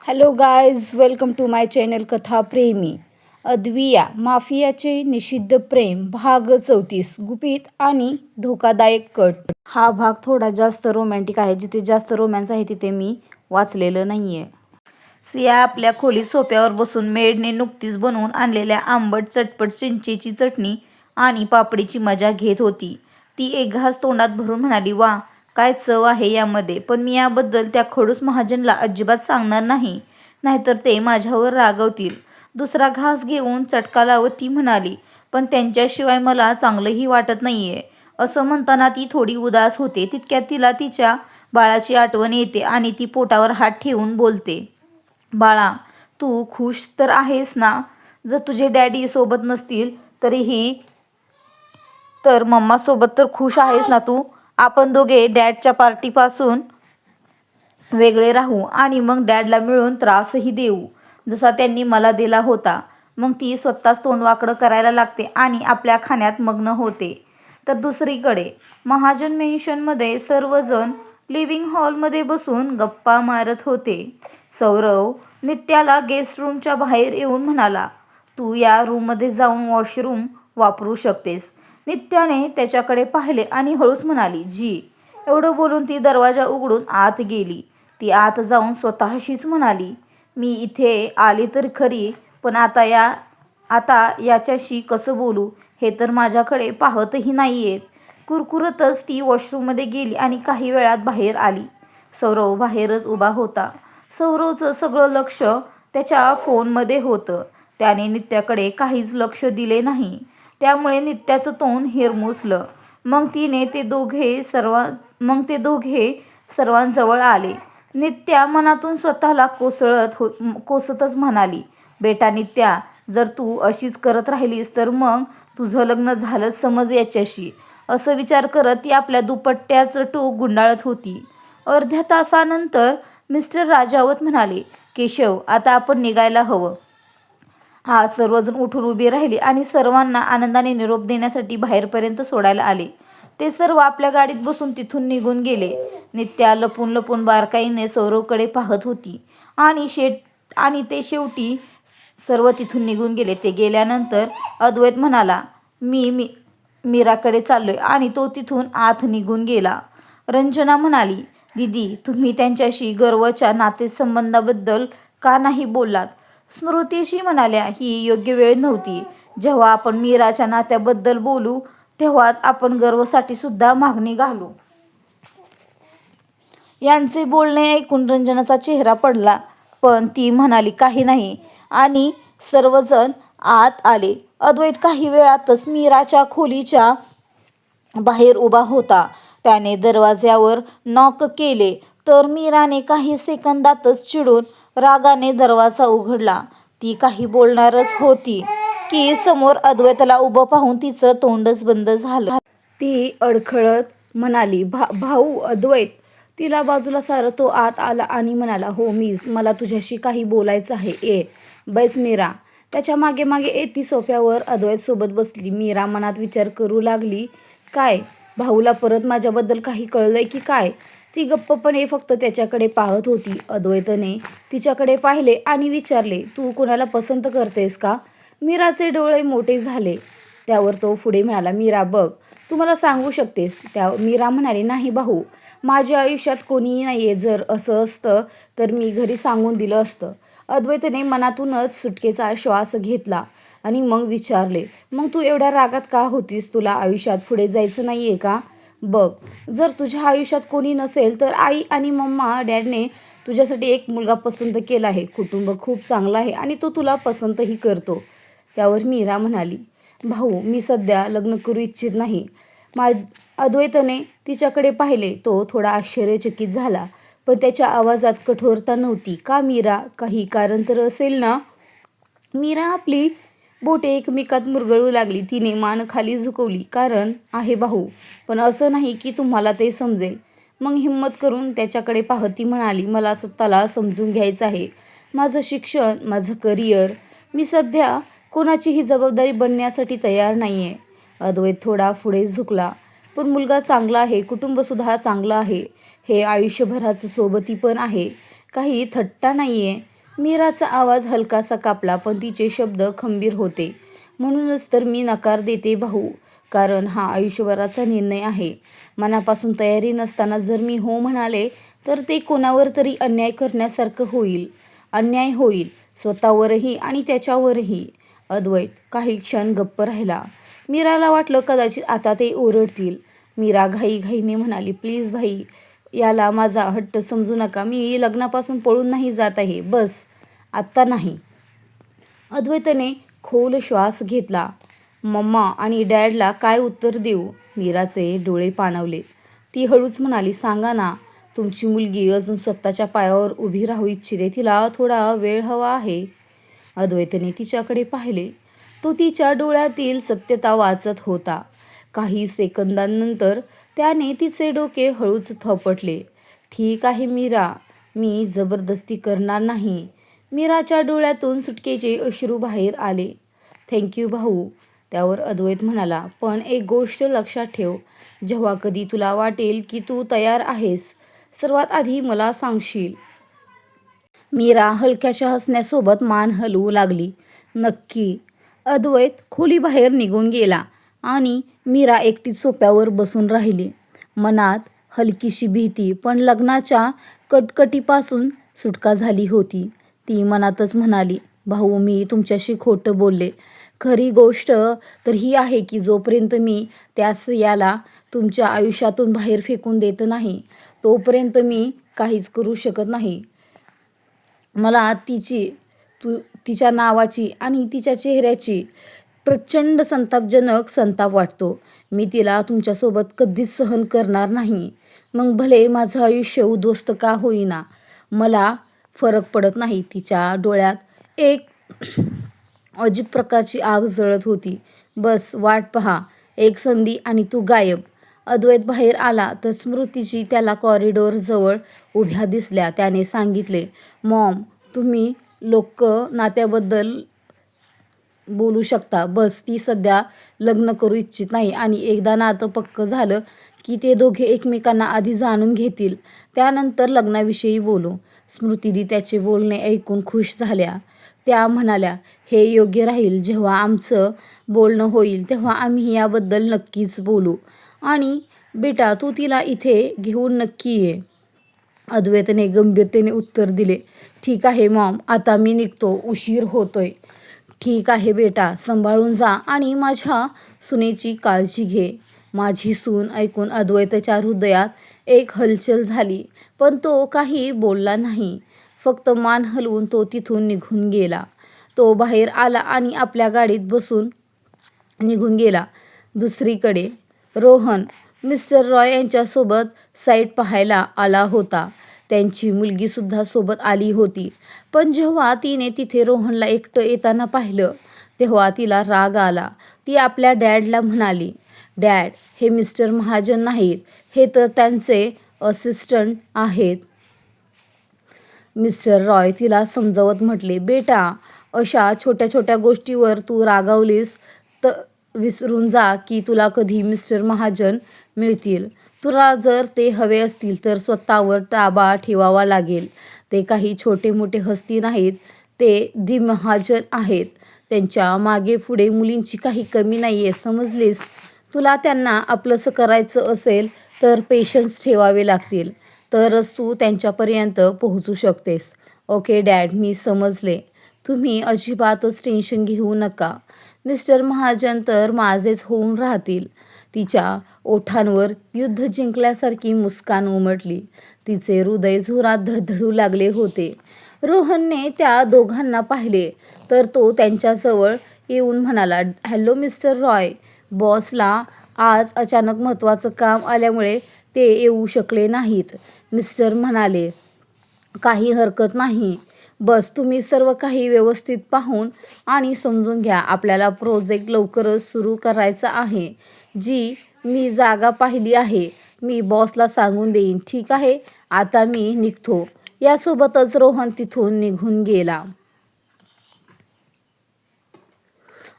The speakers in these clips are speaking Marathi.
Hello guys, welcome to my channel Katha Premi. अद्विया माफियाचे निषिद्ध प्रेम भाग 34. गुपित आणि धोकादायक कट. हा भाग थोडा जास्त रोमॅन्टिक आहे. जिथे जास्त रोमॅन्स आहे तिथे मी वाचलेलं नाही आहे. सिया आपल्या खोलीत सोफ्यावर बसून मेडने नुकतीच बनवून आणलेल्या आंबट चटपट चिंचेची चटणी आणि पापडीची मजा घेत होती. ती एक घास तोंडात भरून म्हणाली, वा काय चव आहे यामध्ये. पण मी याबद्दल त्या खडूस महाजनला अजिबात सांगणार नाही, नाहीतर ते माझ्यावर रागवतील. दुसरा घास घेऊन चटका लावत ती म्हणाली, पण त्यांच्याशिवाय मला चांगलंही वाटत नाहीये. असं म्हणताना ती थोडी उदास होते. तितक्यात तिला तिच्या बाळाची आठवण येते आणि ती पोटावर हात ठेवून बोलते, बाळा, तू खुश तर आहेस ना? जर तुझे डॅडी सोबत नसतील तरीही तर मम्मा सोबत तर खुश आहेस ना तू? आपण दोघे डॅडच्या पार्टीपासून वेगळे राहू आणि मग डॅडला मिळून त्रासही देऊ, जसा त्यांनी मला दिला होता. मग ती स्वतःच तोंड वाकडं करायला लागते आणि आपल्या खाण्यात मग्न होते. तर दुसरीकडे महाजन मेन्शनमध्ये सर्वजण लिव्हिंग हॉलमध्ये बसून गप्पा मारत होते. सौरव नित्याला गेस्ट रूमच्या बाहेर येऊन म्हणाला, तू या रूममध्ये जाऊन वॉशरूम वापरू शकतेस. नित्याने त्याच्याकडे पाहिले आणि हळूच म्हणाली, जी. एवढं बोलून ती दरवाजा उघडून आत गेली. ती आत जाऊन स्वतःशीच म्हणाली, मी इथे आली तर खरी, पण आता याच्याशी कसं बोलू हे तर माझ्याकडे पाहतही नाहीयेत. कुरकुरतच ती वॉशरूममध्ये गेली आणि काही वेळात बाहेर आली. सौरव बाहेरच उभा होता. सौरवचं सगळं लक्ष त्याच्या फोनमध्ये होतं. त्याने नित्याकडे काहीच लक्ष दिले नाही. त्यामुळे नित्याचं तोंड हिरमुसलं. मग ते दोघे सर्वांजवळ आले. नित्या मनातून स्वतःला कोसतच म्हणाली, बेटा नित्या, जर तू अशीच करत राहिलीस तर मग तुझं लग्न झालंच समज याच्याशी. असं विचार करत ती आपल्या दुपट्ट्याचं टोक गुंडाळत होती. अर्ध्या तासानंतर मिस्टर राजावत म्हणाले, केशव, आता आपण निघायला हवं. हा सर्वजण उठून उभे राहिले आणि सर्वांना आनंदाने निरोप देण्यासाठी बाहेरपर्यंत सोडायला आले. ते सर्व आपल्या गाडीत बसून तिथून निघून गेले. नित्या लपून लपून बारकाईने सौरवकडे पाहत होती आणि ते शेवटी सर्व तिथून निघून गेले. ते गेल्यानंतर अद्वैत म्हणाला, मी मीराकडे चाललोय, आणि तो तिथून आत निघून गेला. रंजना म्हणाली, दीदी, तुम्ही त्यांच्याशी गर्वच्या नातेसंबंधाबद्दल का नाही बोललात? स्मृतीशी म्हणाल्या, ही योग्य वेळ नव्हती. जेव्हा आपण मीराच्या नात्याबद्दल बोलू तेव्हाच आपण गर्वसाठी सुद्धा मागणी घालू. यांचे बोलणे ऐकून रंजनाचा चेहरा पडला, पण ती म्हणाली काही नाही आणि सर्वजण आत आले. अद्वैत काही वेळातच मीराच्या खोलीच्या बाहेर उभा होता. त्याने दरवाज्यावर नॉक केले तर मीराने काही सेकंदातच चिडून रागाने दरवाजा उघडला. ती काही बोलणारच होती की समोर अद्वैतला उभं पाहून तिचं तोंडच बंद झालं. ती अडखळत म्हणाली, भाऊ अद्वैत. तिला बाजूला सारत तो आत आला आणि म्हणाला, हो मिस, मला तुझ्याशी काही बोलायचं आहे. बैस मीरा. त्याच्या मागे मागे ती सोफ्यावर अद्वैत सोबत बसली. मीरा मनात विचार करू लागली, काय भाऊला परत माझ्याबद्दल काही कळलंय की काय? ती गप्पपणे फक्त त्याच्याकडे पाहत होती. अद्वैतने तिच्याकडे पाहिले आणि विचारले, तू कोणाला पसंत करतेस का? मीराचे डोळे मोठे झाले. त्यावर तो पुढे म्हणाला, मीरा बघ, तू मला सांगू शकतेस. मीरा म्हणाली, नाही भाऊ, माझ्या आयुष्यात कोणीही नाहीये. जर असं असतं तर मी घरी सांगून दिलं असतं. अद्वैतने मनातूनच सुटकेचा श्वास घेतला आणि मग विचारले, मग तू एवढ्या रागात का होतीस? तुला आयुष्यात पुढे जायचं नाहीये का? बघ, जर तुझ्या आयुष्यात कोणी नसेल तर आई आणि मम्मा डॅडने तुझ्यासाठी एक मुलगा पसंत केला आहे. कुटुंब खूप चांगलं आहे आणि तो तुला पसंतही करतो. त्यावर मीरा म्हणाली, भाऊ, मी सध्या लग्न करू इच्छित नाही. अद्वैतने तिच्याकडे पाहिले. तो थोडा आश्चर्यचकित झाला, पण त्याच्या आवाजात कठोरता नव्हती. का मीरा? काही कारण तर असेल ना? मीरा आपली बोटे एकमेकात मुरगळू लागली. तिने मान खाली झुकवली. कारण आहे भाऊ, पण असं नाही की तुम्हाला ते समजेल. मग हिम्मत करून त्याच्याकडे पाहत ती म्हणाली, मला स्वतःला समजून घ्यायचं आहे. माझं शिक्षण, माझं करिअर. मी सध्या कोणाचीही जबाबदारी बनण्यासाठी तयार नाही आहे. अद्वैत थोडा पुढे झुकला. पण मुलगा चांगला आहे, कुटुंबसुद्धा चांगलं आहे. हे आयुष्यभराचं सोबती पण आहे. काही थट्टा नाही आहे. मीराचा आवाज हलकासा कापला, पण तिचे शब्द खंबीर होते. म्हणूनच तर मी नकार देते भाऊ, कारण हा आयुष्यभराचा निर्णय आहे. मनापासून तयारी नसताना जर मी हो म्हणाले तर ते कोणावर तरी अन्याय करण्यासारखं होईल. अन्याय होईल स्वतःवरही आणि त्याच्यावरही. अद्वैत काही क्षण गप्प राहिला. मीराला वाटलं कदाचित आता ते ओरडतील. मीरा घाईघाईने म्हणाली, प्लीज भाई, याला माझा हट्ट समजू नका. मी लग्नापासून पळून नाही जात आहे, बस आत्ता नाही. अद्वैतने खोल श्वास घेतला. मम्मा आणि डॅडला काय उत्तर देऊ? मीराचे डोळे पाणावले. ती हळूच म्हणाली, सांगा ना, तुमची मुलगी अजून स्वतःच्या पायावर उभी राहू इच्छिते. तिला थोडा वेळ हवा आहे. अद्वैतने तिच्याकडे पाहिले. तो तिच्या डोळ्यातील सत्यता वाचत होता. काही सेकंदांनंतर त्याने तिचे डोके हळूच थपटले. ठीक आहे मीरा, मी जबरदस्ती करणार नाही. मीराच्या डोळ्यातून सुटकेचे अश्रू बाहेर आले. थँक्यू भाऊ. त्यावर अद्वैत म्हणाला, पण एक गोष्ट लक्षात ठेव, जेव्हा कधी तुला वाटेल की तू तयार आहेस, सर्वात आधी मला सांगशील. मीरा हलक्याशा हसण्यासोबत मान हलवू लागली. नक्की. अद्वैत खोलीबाहेर निघून गेला आणि मीरा एकटीच सोफ्यावर बसून राहिली. मनात हलकीशी भीती, पण लग्नाच्या कटकटीपासून सुटका झाली होती. ती मनातच म्हणाली, भाऊ, मी तुमच्याशी खोटं बोलले. खरी गोष्ट तर ही आहे की जोपर्यंत मी त्यास याला तुमच्या आयुष्यातून बाहेर फेकून देत नाही, तोपर्यंत मी काहीच करू शकत नाही. मला तिच्या नावाची आणि तिच्या चेहऱ्याची प्रचंड संताप वाटतो. मी तिला तुमच्यासोबत कधीच सहन करणार नाही. मग भले माझं आयुष्य उद्ध्वस्त का होईना, मला फरक पडत नाही. तिच्या डोळ्यात एक अजीब प्रकारची आग जळत होती. बस वाट पहा, एक संधी आणि तू गायब. अद्वैत बाहेर आला तर स्मृतीची त्याला कॉरिडॉर जवळ उभ्या दिसल्या. त्याने सांगितले, मॉम, तुम्ही लोक नात्याबद्दल बोलू शकता. बस ती सध्या लग्न करू इच्छित नाही आणि एकदा नातं पक्क झालं की ते दोघे एकमेकांना आधी जाणून घेतील, त्यानंतर लग्नाविषयी बोलू. स्मृतीने त्याचे बोलणे ऐकून खुश झाल्या. त्या म्हणाल्या, हे योग्य राहील. जेव्हा आमचं बोलणं होईल तेव्हा आम्ही याबद्दल नक्कीच बोलू. आणि बेटा, तू तिला इथे घेऊन नक्की ये. अद्वैतने गंभीरतेने उत्तर दिले. ठीक आहे मॉम, आता मी निघतो, उशीर होतोय. ठीक आहे बेटा, सांभाळून जा आणि माझ्या सुनेची काळजी घे. माझी सून ऐकून अद्वैतच्या हृदयात एक हलचल झाली, पण तो काही बोलला नाही. फक्त मान हलवून तो तिथून निघून गेला. तो बाहेर आला आणि आपल्या गाडीत बसून निघून गेला. दुसरीकडे रोहन मिस्टर रॉय यांच्यासोबत साईट पाहायला आला होता. त्यांची मुलगीसुद्धा सोबत आली होती. पण जेव्हा तिने तिथे रोहनला एकटं येताना पाहिलं तेव्हा तिला राग आला. ती आपल्या डॅडला म्हणाली, डॅड, हे मिस्टर महाजन नाहीत, हे तर त्यांचे असिस्टंट आहेत. मिस्टर रॉय तिला समजावत म्हटले, बेटा, अशा छोट्या छोट्या गोष्टीवर तू रागावलीस तर विसरून जा की तुला कधी मिस्टर महाजन मिळतील. तुला जर ते हवे असतील तर स्वतःवर ताबा ठेवावा लागेल. ते काही छोटे मोठे हस्ती नाहीत, ते दि महाजन आहेत. त्यांच्या मागे पुढे मुलींची काही कमी नाही आहे, समजलीस? तुला त्यांना आपलंसं करायचं असेल तर पेशन्स ठेवावे लागतील, तरच तू त्यांच्यापर्यंत पोहोचू शकतेस. ओके डॅड, मी समजले. तुम्ही अजिबातच टेन्शन घेऊ नका. मिस्टर महाजन तर माझेच होऊन राहतील. तिच्या ओठांवर युद्ध जिंकल्यासारखी मुस्कान उमटली. तिचे हृदय जोरात धडधडू लागले होते. रोहनने त्या दोघांना पाहिले तर तो त्यांच्याजवळ येऊन म्हणाला, हॅलो मिस्टर रॉय. बॉसला आज अचानक महत्त्वाचं काम आल्यामुळे ते येऊ शकले नाहीत. मिस्टर म्हणाले, काही हरकत नाही. बस तुम्ही सर्व काही व्यवस्थित पाहून आणि समजून घ्या. आपल्याला प्रोजेक्ट लवकरच सुरू करायचा आहे. जी मी जागा पाहिली आहे, मी बॉसला सांगून देईन. ठीक आहे, आता मी निघतो. यासोबतच रोहन तिथून निघून गेला.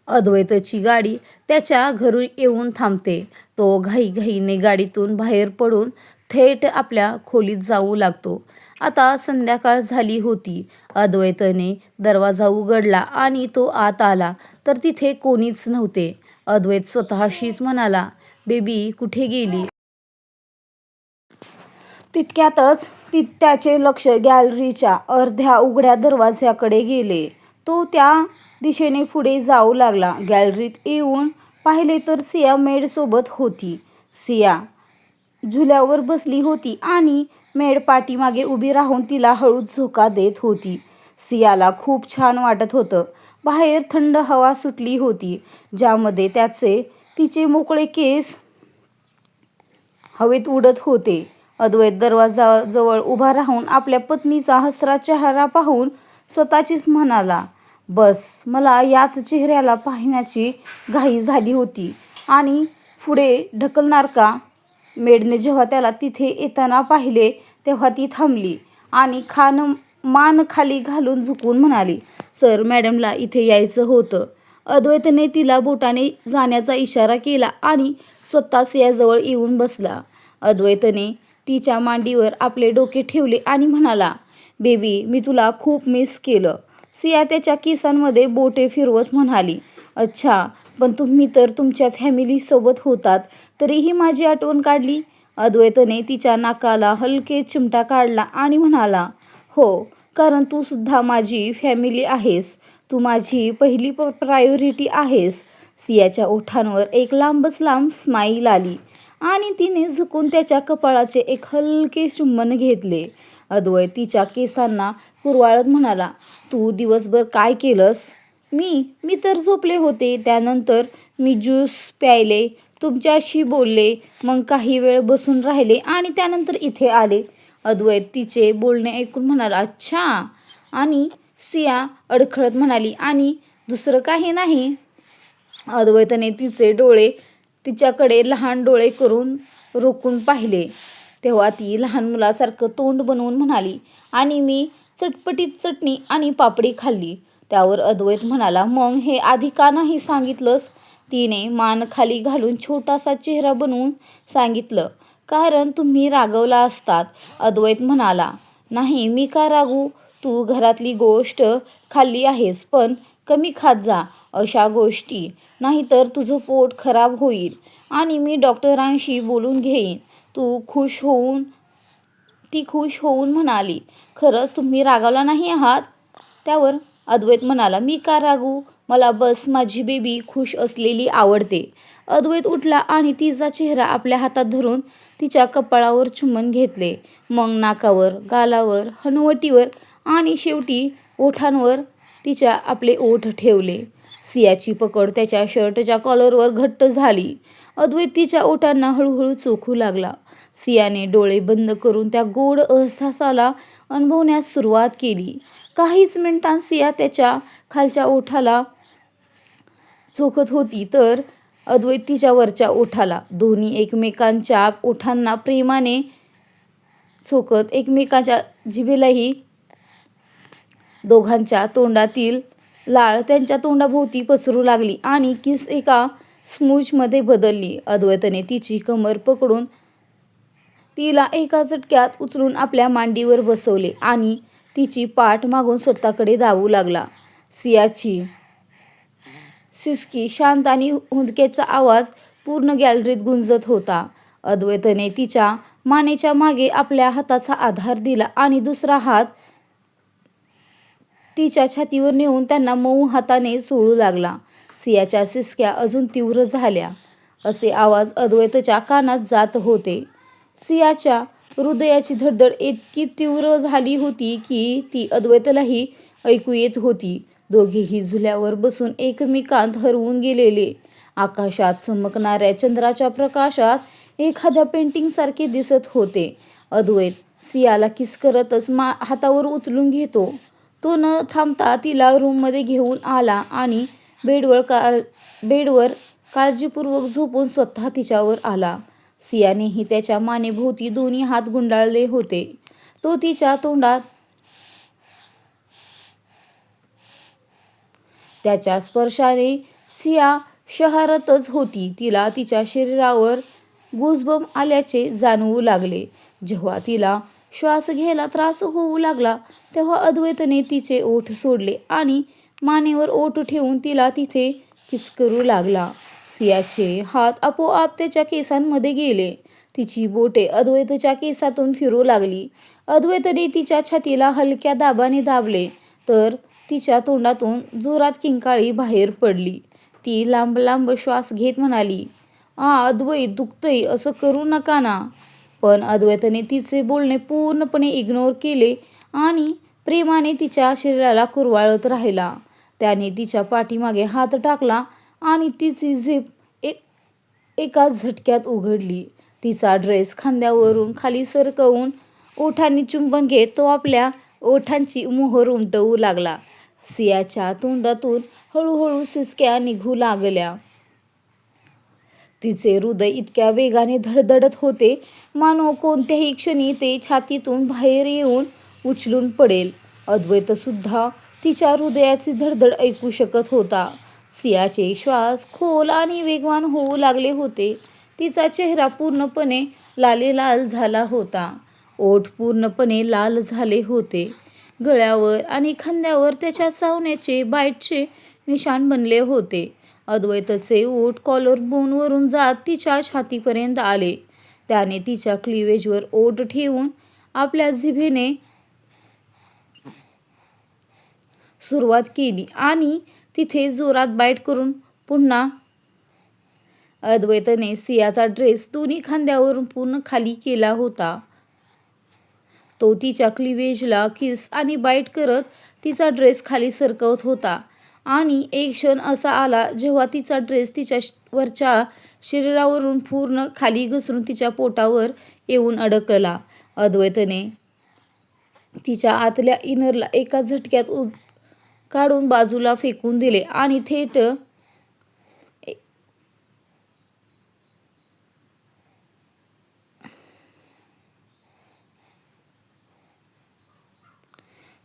अद्वैतची गाडी त्याच्या घरी येऊन थांबते. तो घाईघाईने गाडीतून बाहेर पडून थेट आपल्या खोलीत जाऊ लागतो. आता संध्याकाळ झाली होती. अद्वैतने दरवाजा उघडला आणि तो आत आला तर तिथे कोणीच नव्हते. अद्वैत स्वतःशीच म्हणाला, बेबी कुठे गेली? तितक्यातच त्याचे लक्ष गॅलरीच्या अर्ध्या उघड्या दरवाज्याकडे गेले. तो त्या दिशेने पुढे जाऊ लागला. गॅलरीत येऊन पाहिले तर सिया मेडसोबत होती. सिया झुल्यावर बसली होती आणि मेड पाठीमागे उभी राहून तिला हळूच झोका देत होती. सियाला खूप छान वाटत होतं. बाहेर थंड हवा सुटली होती, ज्यामध्ये तिचे मोकळे केस हवेत उडत होते. अद्वैत दरवाजाजवळ उभा राहून आपल्या पत्नीचा हसरा चेहरा पाहून स्वतःचीच म्हणाला, बस, मला याच चेहऱ्याला पाहण्याची घाई झाली होती. आणि पुढे ढकलणार का? मेडने जेव्हा त्याला तिथे येताना पाहिले तेव्हा ती थांबली आणि मान खाली घालून झुकून म्हणाली, सर, मॅडमला इथे यायचं होतं. अद्वैतने तिला बोटाने जाण्याचा इशारा केला आणि स्वतः सियाजवळ येऊन बसला. अद्वैतने तिच्या मांडीवर आपले डोके ठेवले आणि म्हणाला, बेबी, मी तुला खूप मिस केलं. सिया त्याच्या केसांमध्ये बोटे फिरवत म्हणाली, अच्छा, पण तुम्ही तर तुमच्या फॅमिलीसोबत होतात, तरीही माझी आठवण काढली. अद्वैतने तिच्या नाकाला हलके चिमटा काढला आणि म्हणाला, हो, कारण तू सुद्धा माझी फॅमिली आहेस. तू माझी पहिली प्रायोरिटी आहेस. सियाच्या ओठांवर एक लांबच लांब स्माईल आली आणि तिने झुकून त्याच्या कपाळाचे एक हलके चुंबन घेतले. अद्वैत तिच्या केसांना कुरवाळत म्हणाला, तू दिवसभर काय केलंस? मी तर झोपले होते. त्यानंतर मी ज्यूस प्यायले, तुमच्याशी बोलले, मग काही वेळ बसून राहिले आणि त्यानंतर इथे आले. अद्वैत तिचे बोलणे ऐकून म्हणाला, अच्छा. आणि सिया अडखळत म्हणाली, आणि दुसरं काही नाही. अद्वैतने तिचे डोळे तिच्याकडे लहान डोळे करून रोखून पाहिले. तेव्हा ती लहान मुलासारखं तोंड बनवून म्हणाली, आणि मी चटपटीत चटणी आणि पापडी खाल्ली. त्यावर अद्वैत म्हणाला, मग हे आधी का नाही सांगितलंस? तिने मान खाली घालून छोटासा चेहरा बनवून सांगितलं, कारण तुम्ही रागवला असतात. अद्वैत म्हणाला, नाही, मी का रागू? तू घरातली गोष्ट खाल्ली आहेस, पण कमी खात जा अशा गोष्टी, नाहीतर तुझं पोट खराब होईल आणि मी डॉक्टरांशी बोलून घेईन. ती खुश होऊन म्हणाली, खरंच तुम्ही रागावला नाही आहात? त्यावर अद्वैत म्हणाला, मी का रागू? मला बस माझी बेबी खुश असलेली आवडते. अद्वैत उठला आणि तिचा चेहरा आपल्या हातात धरून तिच्या कपाळावर चुंबन घेतले. मग नाकावर, गालावर, हनुवटीवर आणि शेवटी ओठांवर तिच्या आपले ओठ ठेवले. सियाची पकड त्याच्या शर्टच्या कॉलरवर घट्ट झाली. अद्वैत तिच्या ओठांना हळूहळू चोखू लागला. सियाने डोळे बंद करून त्या गोड अहसासाला अनुभवण्यास सुरुवात केली. काहीच मिनिटांत सिया त्याच्या खालच्या ओठाला चोखत होती तर अद्वैत तिच्या वरच्या ओठाला. दोन्ही एकमेकांच्या ओठांना प्रेमाने चोखत एकमेकांच्या जिभेलाही. दोघांच्या तोंडातील लाळ त्यांच्या तोंडाभोवती पसरू लागली आणि किस एका स्मूचमध्ये बदलली. अद्वैतने तिची कमर पकडून तिला एका झटक्यात उचलून आपल्या मांडीवर बसवले आणि तिची पाठ मागून स्वतःकडे दाबू लागला. सियाची सिसकी शांत आणि हुंदक्याचा आवाज पूर्ण गॅलरीत गुंजत होता. अद्वैतने तिच्या मानेच्या मागे आपल्या हाताचा आधार दिला आणि दुसरा हात तिच्या छातीवर नेऊन त्यांना मऊ हाताने चोळू लागला. सियाच्या सिसक्या अजून तीव्र झाल्या. असे आवाज अद्वैतच्या कानात जात होते. सियाच्या हृदयाची धडधड इतकी तीव्र झाली होती की ती अद्वैतलाही ऐकू येत होती. दोघेही झुल्यावर बसून एकमेकांत हरवून गेलेले, आकाशात चमकणाऱ्या चंद्राच्या प्रकाशात एखाद्या पेंटिंगसारखे दिसत होते. अद्वैत सियाला किस करतच हातावर उचलून घेतो. तो न थांबता तिला रूममध्ये घेऊन आला आणि बेडवर काळजीपूर्वक झोपून स्वतः तिच्यावर आला. सियानेही त्याच्या मानेभोवती दोन्ही हात गुंडाळले होते. तो तिच्या तोंडात त्याच्या स्पर्शाने सिया शहारतच होती. तिला तिच्या शरीरावर गुजबंप आल्याचे जाणवू लागले. जेव्हा तिला श्वास घ्यायला त्रास होऊ लागला तेव्हा अद्वैतने तिचे ओठ सोडले आणि मानेवर ओठ ठेवून तिला तिथे किस करू लागला. सियाचे हात आपोआप त्याच्या केसांमध्ये गेले. तिची बोटे अद्वैतच्या केसातून फिरू लागली. अद्वैतने तिच्या छातीला हलक्या दाबाने दाबले तर तिच्या तोंडातून जोरात किंकाळी बाहेर पडली. ती लांब लांब श्वास घेत म्हणाली, अद्वैत दुखतंय, असं करू नका ना. पण अद्वैतने तिचे बोलणे पूर्णपणे इग्नोर केले आणि प्रेमाने तिच्या शरीराला कुरवाळत राहिला. त्याने तिच्या पाठीमागे हात टाकला आणि तिची झेप एका झटक्यात उघडली. तिचा ड्रेस खांद्यावरून खाली सरकवून ओठांनी चुंबन घेत तो आपल्या ओठांची मोहर उमटवू लागला. सियाच्या तोंडातून हळूहळू सिसक्या निघू लागल्या. तिचे हृदय इतक्या वेगाने धडधडत होते मानो कोणत्याही क्षणी ते छातीतून बाहेर येऊन उचलून पडेल. अद्वैतसुद्धा तिच्या हृदयाची धडधड ऐकू शकत होता. सियाचे श्वास खोल आणि वेगवान होऊ लागले होते. तिचा चेहरा पूर्णपणे लालेलाल झाला होता. ओठ पूर्णपणे लाल झाले होते. गळ्यावर आणि खांद्यावर त्याच्या चावण्याचे बाईटचे निशाण बनले होते. अद्वैतचे ओठ कॉलर बोनवरून जात तिच्या छातीपर्यंत आले. त्याने तिच्या क्लिवेजवर ओठ ठेवून आपल्या जिभेने सुरुवात केली आणि तिथे जोरात बाईट करून पुन्हा अद्वैतने सियाचा ड्रेस दोन्ही खांद्यावरून पूर्ण खाली केला होता. तो तिच्या क्लिवेजला किस आणि बाईट करत तिचा ड्रेस खाली सरकवत होता आणि एक क्षण असा आला जेव्हा तिचा ड्रेस तिच्या वरच्या शरीरावरून पूर्ण खाली घसरून तिच्या पोटावर येऊन अडकला. अद्वैतने तिच्या आतल्या इनरला एका झटक्यात काढून बाजूला फेकून दिले आणि थेट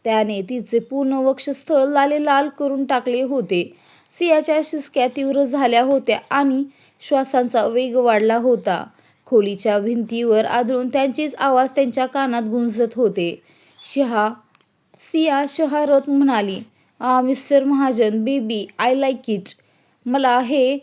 त्याने तिचे पूर्ण वक्षस्थळ लाल करून टाकले होते. सियाच्या शिसक्या तीव्र झाल्या होत्या आणि श्वासांचा वेग वाढला होता. खोलीच्या भिंतीवर आदळून त्यांचेच आवाज त्यांच्या कानात गुंजत होते. सिया शहारत म्हणाली, mister Mahajan baby, I like it. मला हे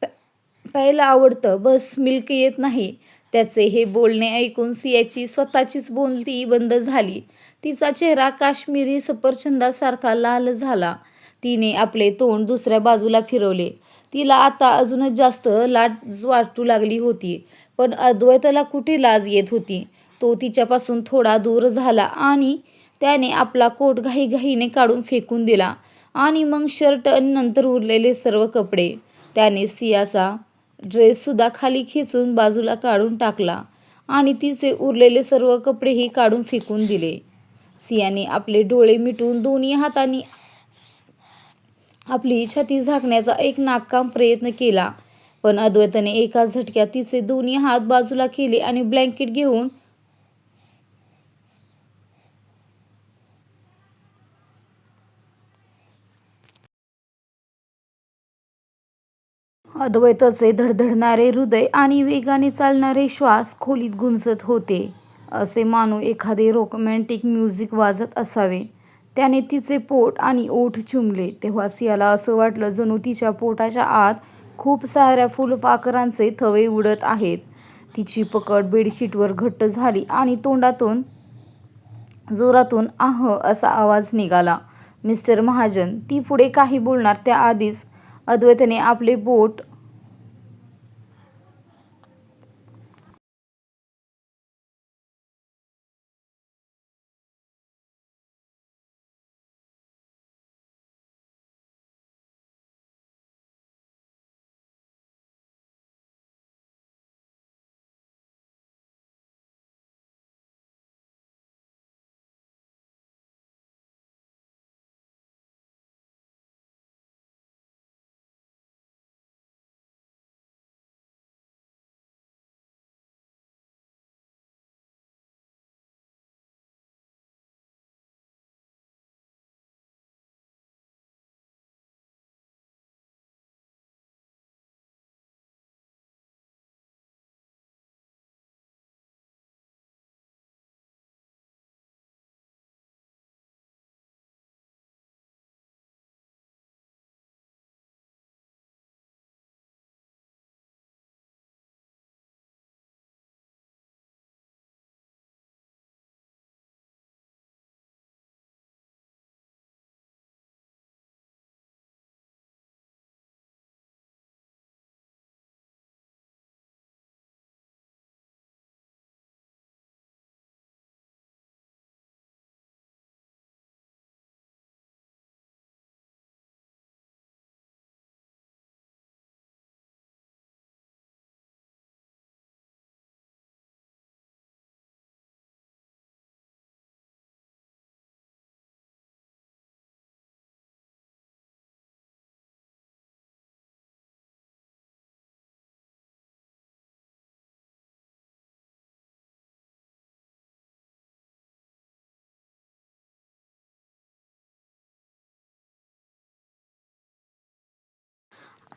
प्यायला आवडतं, बस मिल्क येत नाही. त्याचे हे बोलणे ऐकून सियाची स्वतःचीच बोलती बंद झाली. तिचा चेहरा काश्मीरी सफरचंदासारखा लाल झाला. तिने आपले तोंड दुसऱ्या बाजूला फिरवले. तिला आता अजूनच जास्त लाज वाटू लागली होती. पण अद्वैतला कुठे लाज येत होती. तो तिच्यापासून थोडा दूर झाला आणि त्याने आपला कोट घाईघाईने काढून फेकून दिला आणि मग शर्ट आणि नंतर उरलेले सर्व कपडे. त्याने सियाचा ड्रेससुद्धा खाली खेचून बाजूला काढून टाकला आणि तिचे उरलेले सर्व कपडेही काढून फेकून दिले. सियाने आपले डोळे मिटून दोन्ही हातांनी आपली छाती झाकण्याचा एक नाकाम प्रयत्न केला. पण अद्वैतने एका झटक्यात तिचे दोन्ही हात बाजूला केले आणि ब्लँकेट घेऊन अद्वैतचे धडधडणारे हृदय आणि वेगाने चालणारे श्वास खोलीत गुंजत होते. असे मानो एखादे रोमॅन्टिक म्युझिक वाजत असावे. त्याने तिचे पोट आणि ओठ चुंबले तेव्हा सियाला असं वाटलं जणू तिच्या पोटाच्या आत खूप साऱ्या फुलपाखरांचे थवे उडत आहेत. तिची पकड बेडशीटवर घट्ट झाली आणि तोंडातून जोरातून असा आवाज निघाला. मिस्टर महाजन. ती पुढे काही बोलणार त्याआधीच अद्वैतने आपले बोट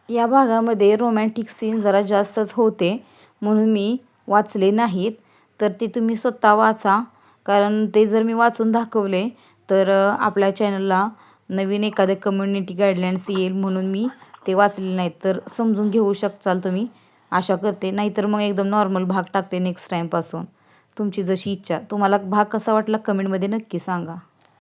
या भागामध्ये रोमॅन्टिक सीन जरा जास्तच होते, म्हणून मी वाचले नाहीत. तर ते तुम्ही स्वतः वाचा, कारण ते जर मी वाचून दाखवले तर आपल्या चॅनलला नवीन एखादे कम्युनिटी गाईडलाईन्स येईल, म्हणून मी ते वाचले नाहीत. तर समजून घेऊ शकचाल तुम्ही, आशा करते. नाहीतर मग एकदम नॉर्मल भाग टाकते नेक्स्ट टाईमपासून. तुमची जशी इच्छा. तुम्हाला भाग कसा वाटला कमेंटमध्ये नक्की सांगा.